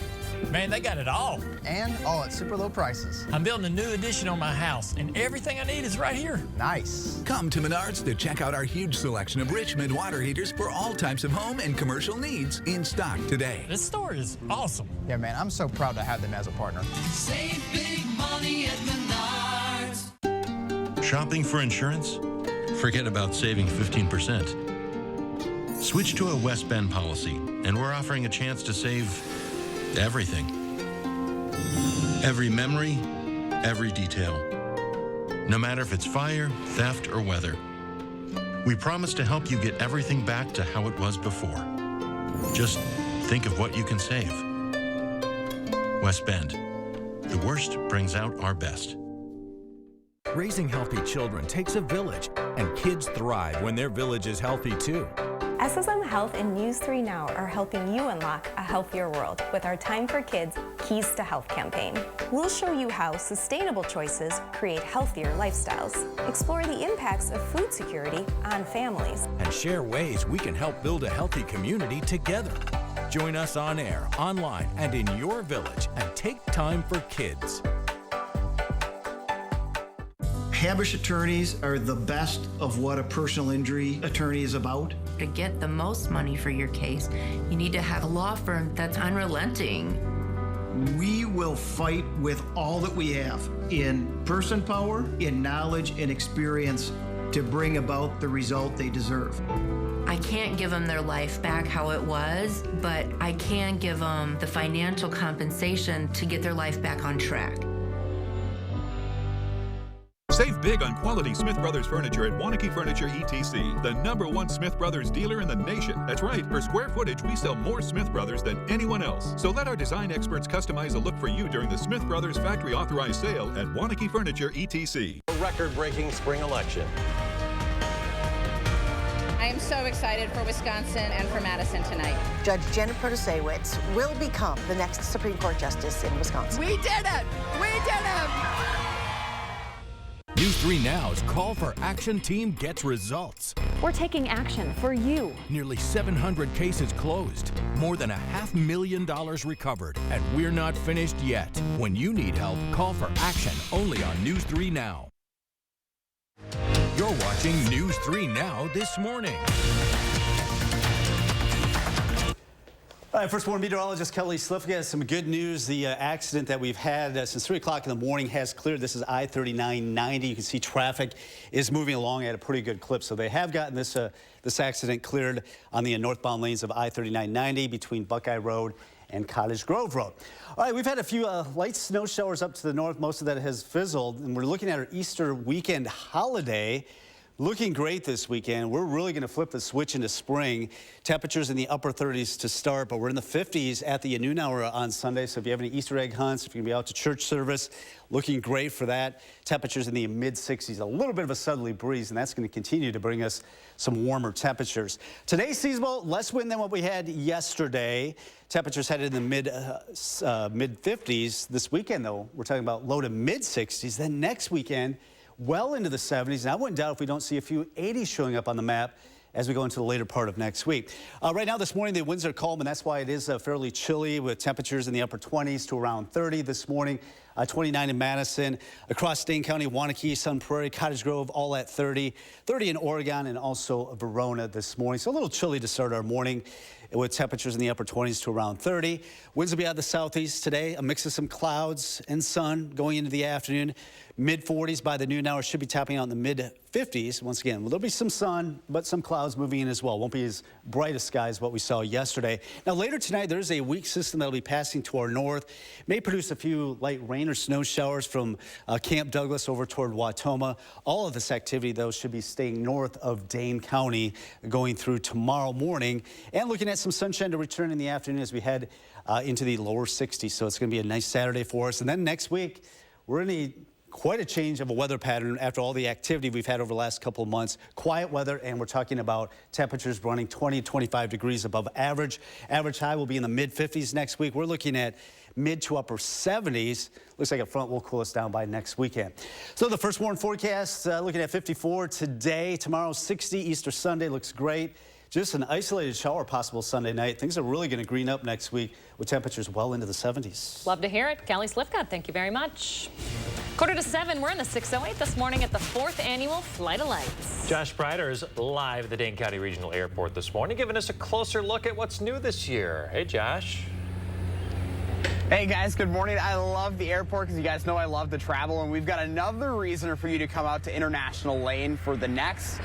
Man, they got it all. And all at super low prices. I'm building a new addition on my house, and everything I need is right here. Nice. Come to Menards to check out our huge selection of Richmond water heaters for all types of home and commercial needs in stock today. This store is awesome. Yeah, man, I'm so proud to have them as a partner. Save big money at Menards. Shopping for insurance? Forget about saving 15%. Switch to a West Bend policy, and we're offering a chance to save everything. Every memory, every detail. No matter if it's fire, theft, or weather. We promise to help you get everything back to how it was before. Just think of what you can save. West Bend. The worst brings out our best. Raising healthy children takes a village, and kids thrive when their village is healthy too. SSM Health and News 3 Now are helping you unlock a healthier world with our Time for Kids Keys to Health campaign. We'll show you how sustainable choices create healthier lifestyles, explore the impacts of food security on families, and share ways we can help build a healthy community together. Join us on air, online, and in your village, and take time for kids. Habush attorneys are the best of what a personal injury attorney is about. To get the most money for your case, you need to have a law firm that's unrelenting. We will fight with all that we have in person power, in knowledge and experience to bring about the result they deserve. I can't give them their life back how it was, but I can give them the financial compensation to get their life back on track. Save big on quality Smith Brothers furniture at Wanakee Furniture ETC, the #1 Smith Brothers dealer in the nation. That's right, per square footage, we sell more Smith Brothers than anyone else. So let our design experts customize a look for you during the Smith Brothers factory authorized sale at Wanakee Furniture ETC. A record-breaking spring election. I am so excited for Wisconsin and for Madison tonight. Judge Janet Protasiewicz will become the next Supreme Court Justice in Wisconsin. We did it! We did it! News 3 Now's Call for Action team gets results. We're taking action for you. Nearly 700 cases closed, more than $500,000 recovered, and we're not finished yet. When you need help, call for action only on News 3 Now. You're watching News 3 Now this morning. All right, first warn meteorologist Kelly Slifka has some good news. The accident that we've had since 3 o'clock in the morning has cleared. This is I-3990. You can see traffic is moving along at a pretty good clip. So they have gotten this accident cleared on the northbound lanes of I-3990 between Buckeye Road and Cottage Grove Road. All right, we've had a few light snow showers up to the north. Most of that has fizzled, and we're looking at our Easter weekend holiday. looking great this weekend. We're really going to flip the switch into spring. Temperatures in the upper 30s to start, but we're in the 50s at the noon hour on Sunday. So if you have any Easter egg hunts, if you're going to be out to church service, looking great for that. Temperatures in the mid-60s, a little bit of a southerly breeze, and that's going to continue to bring us some warmer temperatures. Today's seasonal, less wind than what we had yesterday. Temperatures headed in the mid-50s. This weekend, though, we're talking about low to mid-60s. Then next weekend, well into the 70s. And I wouldn't doubt if we don't see a few 80s showing up on the map as we go into the later part of next week. Right now, this morning, the winds are calm, and that's why it is fairly chilly with temperatures in the upper 20s to around 30 this morning. 29 in Madison, across Dane County, Wanakee, Sun Prairie, Cottage Grove, all at 30. 30 in Oregon and also Verona this morning. So a little chilly to start our morning with temperatures in the upper 20s to around 30. Winds will be out of the southeast today, a mix of some clouds and sun going into the afternoon. Mid-40s by the noon hour, should be topping out in the mid-50s. Once again, there'll be some sun, but some clouds moving in as well. Won't be as bright a sky as what we saw yesterday. Now, later tonight, there's a weak system that'll be passing to our north. May produce a few light rain or snow showers from Camp Douglas over toward Wautoma. All of this activity, though, should be staying north of Dane County going through tomorrow morning. And looking at some sunshine to return in the afternoon as we head into the lower 60s. So it's going to be a nice Saturday for us. And then next week, we're in quite a change of a weather pattern after all the activity we've had over the last couple of months. Quiet weather, and we're talking about temperatures running 20 to 25 degrees above average. Average high will be in the mid-50s next week. We're looking at mid to upper 70s. Looks like a front will cool us down by next weekend. So the first warn forecast, looking at 54 today. Tomorrow, 60. Easter Sunday looks great. Just an isolated shower possible Sunday night. Things are really going to green up next week with temperatures well into the 70s. Love to hear it. Kelly Slifka, thank you very much. 6:45, we're in the 608 this morning at the 4th annual Flight of Lights. Josh Breider is live at the Dane County Regional Airport this morning, giving us a closer look at what's new this year. Hey, Josh. Hey guys, good morning. I love the airport because you guys know I love to travel, and we've got another reason for you to come out to International Lane for the next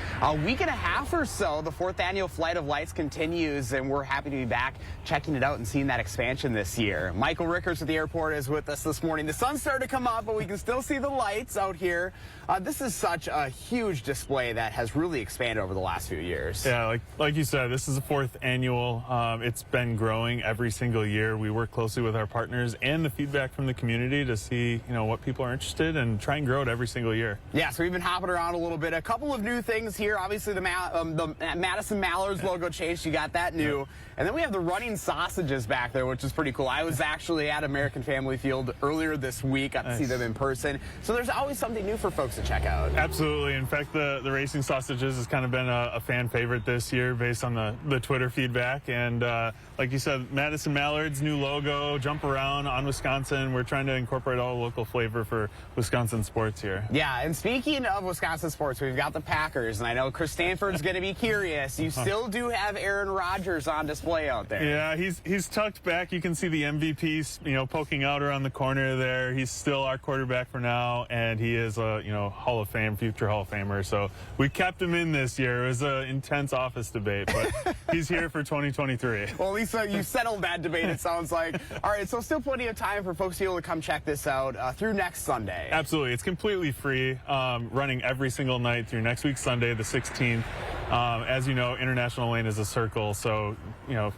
week and a half or so. The 4th annual Flight of Lights continues, and we're happy to be back checking it out and seeing that expansion this year. Michael Rickers at the airport is with us this morning. The sun's starting to come up, but we can still see the lights out here. This is such a huge display that has really expanded over the last few years. Yeah, like you said, this is the 4th annual. It's been growing every single year. We work closely with our partners and the feedback from the community to see, what people are interested in and try and grow it every single year. Yeah, so we've been hopping around a little bit. A couple of new things here. Obviously, the Madison Mallards logo changed. You got that new. And then we have the running sausages back there, which is pretty cool. I was actually at American Family Field earlier this week. Got to see them in person. So there's always something new for folks to check out. Absolutely. In fact, the racing sausages has kind of been a fan favorite this year based on the Twitter feedback. And like you said, Madison Mallards, new logo, jump around on Wisconsin. We're trying to incorporate all the local flavor for Wisconsin sports here. Yeah, and speaking of Wisconsin sports, we've got the Packers, and I know Chris Stanford's going to be curious. You still do have Aaron Rodgers on display out there. Yeah, he's tucked back. You can see the MVP, poking out around the corner there. He's still our quarterback for now, and he is a, Hall of Fame, future Hall of Famer. So we kept him in this year. It was an intense office debate, but he's here for 2023. Well, Lisa, you settled that debate, it sounds like. All right, so still plenty of time for folks to be able to come check this out through next Sunday. Absolutely. It's completely free, running every single night through next week, Sunday, the 16th. As you know, International Lane is a circle, so,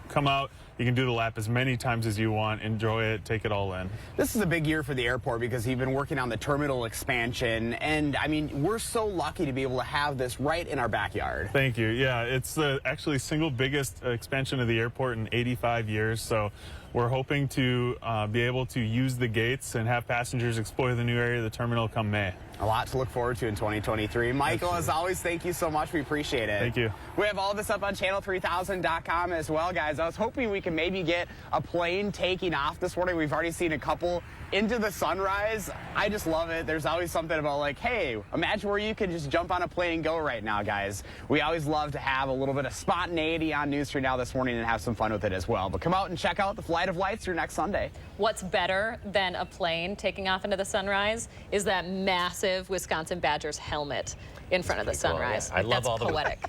come out. You can do the lap as many times as you want, enjoy it, take it all in. This is a big year for the airport because you've been working on the terminal expansion, and I mean, we're so lucky to be able to have this right in our backyard. Thank you. Yeah, it's the actually single biggest expansion of the airport in 85 years, so we're hoping to be able to use the gates and have passengers explore the new area of the terminal come May. A lot to look forward to in 2023. Michael, as always, thank you so much. We appreciate it. Thank you. We have all this up on channel3000.com as well, guys. I was hoping we could maybe get a plane taking off this morning. We've already seen a couple into the sunrise. I just love it. There's always something about like, hey, imagine where you can just jump on a plane and go right now, guys. We always love to have a little bit of spontaneity on News 3 Now this morning and have some fun with it as well. But come out and check out the Flight of Lights through next Sunday. What's better than a plane taking off into the sunrise is that massive Wisconsin Badgers helmet in front of the sunrise. Cool, yeah. I love all poetic.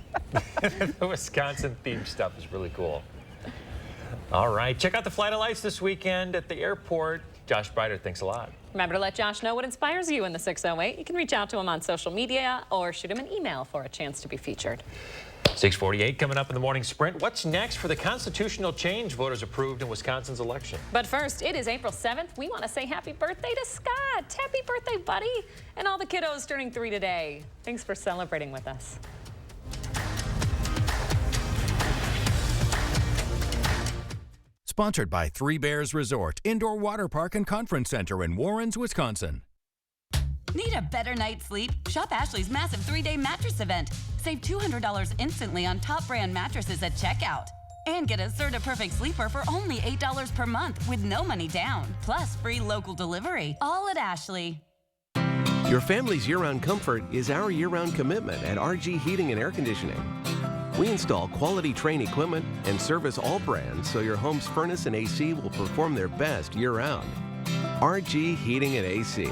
The Wisconsin themed stuff is really cool. All right, check out the Flight of Lights this weekend at the airport. Josh Brighter, thanks a lot. Remember to let Josh know what inspires you in the 608. You can reach out to him on social media or shoot him an email for a chance to be featured. 6:48 coming up in the morning sprint. What's next for the constitutional change voters approved in Wisconsin's election? But first, it is April 7th. We want to say happy birthday to Scott. Happy birthday, buddy. And all the kiddos turning 3 today. Thanks for celebrating with us. Sponsored by Three Bears Resort, Indoor Water Park and Conference Center in Warrens, Wisconsin. Need a better night's sleep? Shop Ashley's massive 3-day mattress event. Save $200 instantly on top brand mattresses at checkout. And get a Serta Perfect Sleeper for only $8 per month with no money down. Plus free local delivery. All at Ashley. Your family's year-round comfort is our year-round commitment at RG Heating and Air Conditioning. We install quality Trane equipment and service all brands so your home's furnace and AC will perform their best year-round. RG Heating and AC.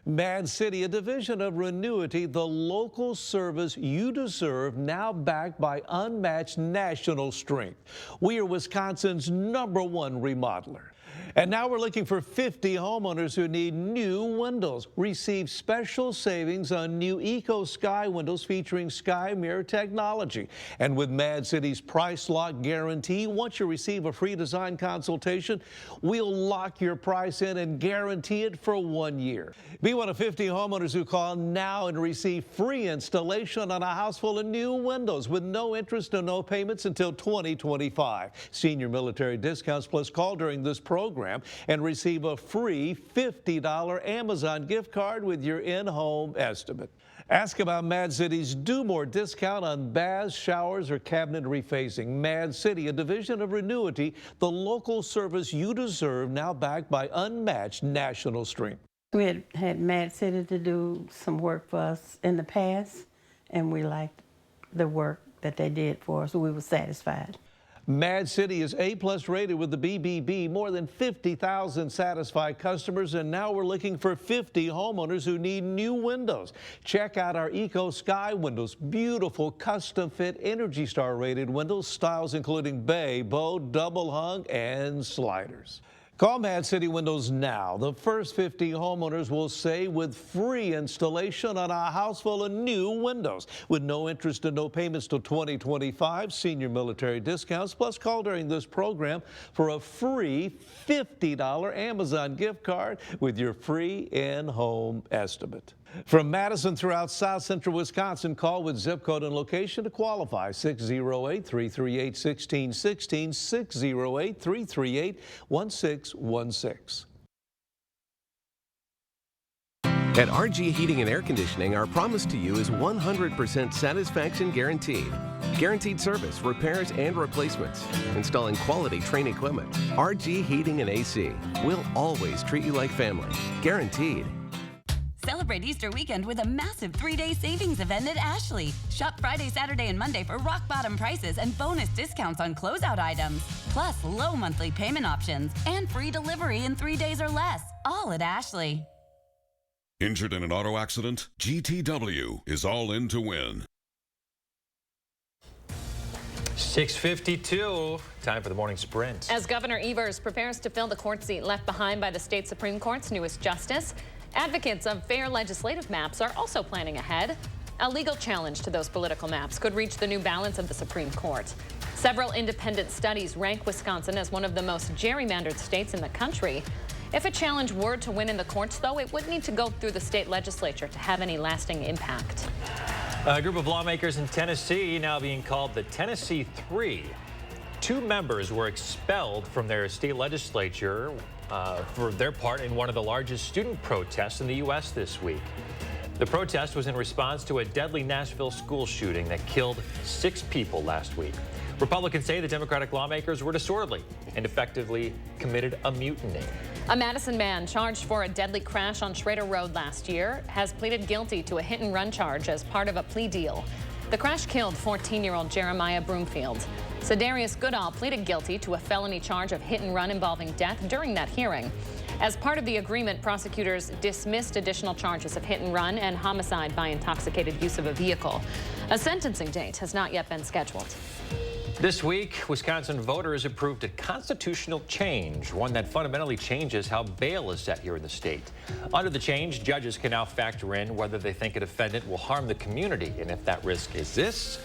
Mad City, a division of Renewity, the local service you deserve, now backed by unmatched national strength. We are Wisconsin's #1 remodeler. And now we're looking for 50 homeowners who need new windows. Receive special savings on new Eco Sky windows featuring Sky Mirror technology. And with Mad City's price lock guarantee, once you receive a free design consultation, we'll lock your price in and guarantee it for 1 year. Be one of 50 homeowners who call now and receive free installation on a house full of new windows with no interest and no payments until 2025. Senior military discounts plus call during this program and receive a free $50 Amazon gift card with your in-home estimate. Ask about Mad City's Do More discount on baths, showers, or cabinet refacing. Mad City, a division of Renewity, the local service you deserve, now backed by unmatched national strength. We had Mad City to do some work for us in the past, and we liked the work that they did for us, so we were satisfied. Mad City is A+ rated with the BBB, more than 50,000 satisfied customers, and now we're looking for 50 homeowners who need new windows. Check out our Eco Sky windows, beautiful custom fit Energy Star rated windows, styles including bay, bow, double hung, and sliders. Call Mad City Windows now. The first 50 homeowners will save with free installation on a house full of new windows. With no interest and no payments till 2025, senior military discounts, plus call during this program for a free $50 Amazon gift card with your free in-home estimate. From Madison throughout South Central Wisconsin, call with zip code and location to qualify. 608-338-1616, 608-338-1616. At RG Heating and Air Conditioning, our promise to you is 100% satisfaction guaranteed. Guaranteed service, repairs, and replacements. Installing quality Trane equipment. RG Heating and AC. We'll always treat you like family. Guaranteed. Celebrate Easter weekend with a massive 3-day savings event at Ashley. Shop Friday, Saturday, and Monday for rock bottom prices and bonus discounts on closeout items. Plus low monthly payment options and free delivery in 3 days or less. All at Ashley. Injured in an auto accident? GTW is all in to win. 6:52, time for the morning sprint. As Governor Evers prepares to fill the court seat left behind by the state Supreme Court's newest justice, advocates of fair legislative maps are also planning ahead. A legal challenge to those political maps could reach the new balance of the Supreme Court. Several independent studies rank Wisconsin as one of the most gerrymandered states in the country. If a challenge were to win in the courts, though, it would need to go through the state legislature to have any lasting impact. A group of lawmakers in Tennessee now being called the Tennessee Three. 2 members were expelled from their state legislature for their part in one of the largest student protests in the U.S. this week. The protest was in response to a deadly Nashville school shooting that killed 6 people last week. Republicans say the Democratic lawmakers were disorderly and effectively committed a mutiny. A Madison man charged for a deadly crash on Schrader Road last year has pleaded guilty to a hit-and-run charge as part of a plea deal. The crash killed 14-year-old Jeremiah Broomfield. Sedarius Goodall pleaded guilty to a felony charge of hit-and-run involving death during that hearing. As part of the agreement, prosecutors dismissed additional charges of hit-and-run and homicide by intoxicated use of a vehicle. A sentencing date has not yet been scheduled. This week, Wisconsin voters approved a constitutional change, one that fundamentally changes how bail is set here in the state. Under the change, judges can now factor in whether they think a defendant will harm the community, and if that risk exists,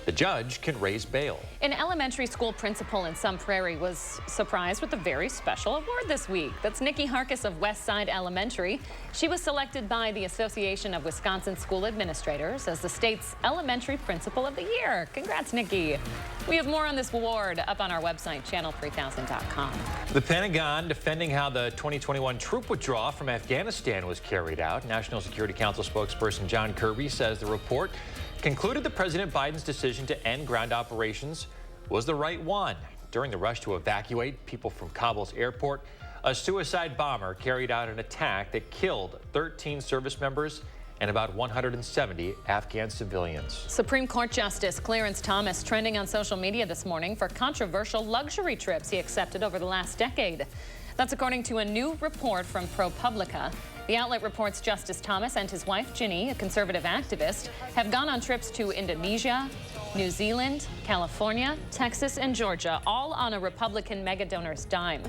the judge can raise bail. An elementary school principal in Sun Prairie was surprised with a very special award this week. That's Nikki Harkis of Westside Elementary. She was selected by the Association of Wisconsin School Administrators as the state's Elementary Principal of the Year. Congrats, Nikki. We have more on this award up on our website, channel3000.com. The Pentagon defending how the 2021 troop withdrawal from Afghanistan was carried out. National Security Council spokesperson John Kirby says the report concluded that President Biden's decision to end ground operations was the right one. During the rush to evacuate people from Kabul's airport, a suicide bomber carried out an attack that killed 13 service members and about 170 Afghan civilians. Supreme Court Justice Clarence Thomas trending on social media this morning for controversial luxury trips he accepted over the last decade. That's according to a new report from ProPublica. The outlet reports Justice Thomas and his wife, Ginny, a conservative activist, have gone on trips to Indonesia, New Zealand, California, Texas, and Georgia, all on a Republican mega-donor's dime.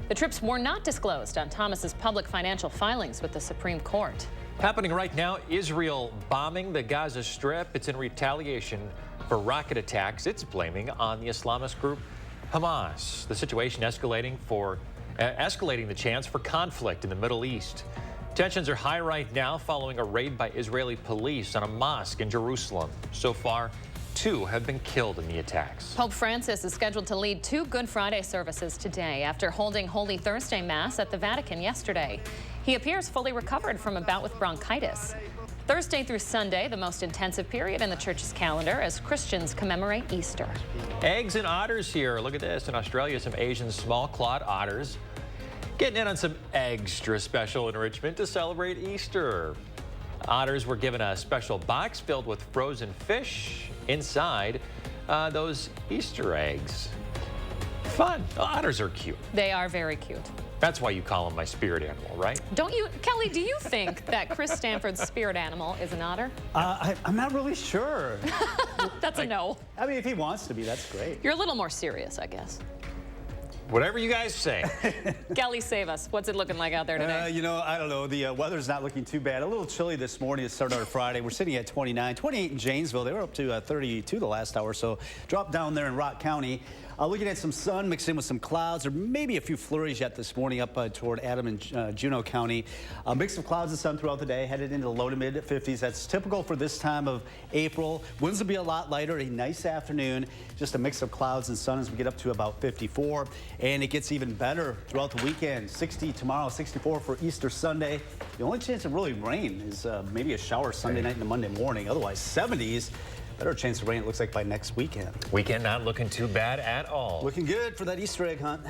The trips were not disclosed on Thomas's public financial filings with the Supreme Court. Happening right now, Israel bombing the Gaza Strip. It's in retaliation for rocket attacks it's blaming on the Islamist group Hamas. The situation escalating the chance for conflict in the Middle East. Tensions are high right now following a raid by Israeli police on a mosque in Jerusalem. So far, 2 have been killed in the attacks. Pope Francis is scheduled to lead 2 Good Friday services today after holding Holy Thursday Mass at the Vatican yesterday. He appears fully recovered from a bout with bronchitis. Thursday through Sunday, the most intensive period in the church's calendar as Christians commemorate Easter. Eggs and otters here. Look at this. In Australia, some Asian small-clawed otters getting in on some extra special enrichment to celebrate Easter. Otters were given a special box filled with frozen fish inside those Easter eggs. Fun. Otters are cute. They are very cute. That's why you call them my spirit animal, right? Don't you, Kelly, do you think that Chris Stanford's spirit animal is an otter? I'm not really sure. That's a no. I mean, if he wants to be, that's great. You're a little more serious, I guess. Whatever you guys say. Kelly, save us. What's it looking like out there today? You know, I don't know. The weather's not looking too bad. A little chilly this morning to start our Friday. We're sitting at 29, 28 in Janesville. They were up to 32 the last hour, so dropped down there in Rock County. Looking at some sun mixed in with some clouds, or maybe a few flurries yet this morning up toward Adam and Juneau County. A mix of clouds and sun throughout the day, headed into the low to mid 50s. That's typical for this time of April. Winds will be a lot lighter. A nice afternoon. Just a mix of clouds and sun as we get up to about 54. And it gets even better throughout the weekend. 60 tomorrow, 64 for Easter Sunday. The only chance of really rain is maybe a shower Sunday night and Monday morning. Otherwise, 70s. Better chance of rain, it looks like, by next weekend. Weekend not looking too bad at all. Looking good for that Easter egg hunt.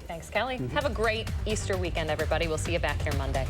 Thanks, Kelly. Have a great Easter weekend, everybody. We'll see you back here Monday.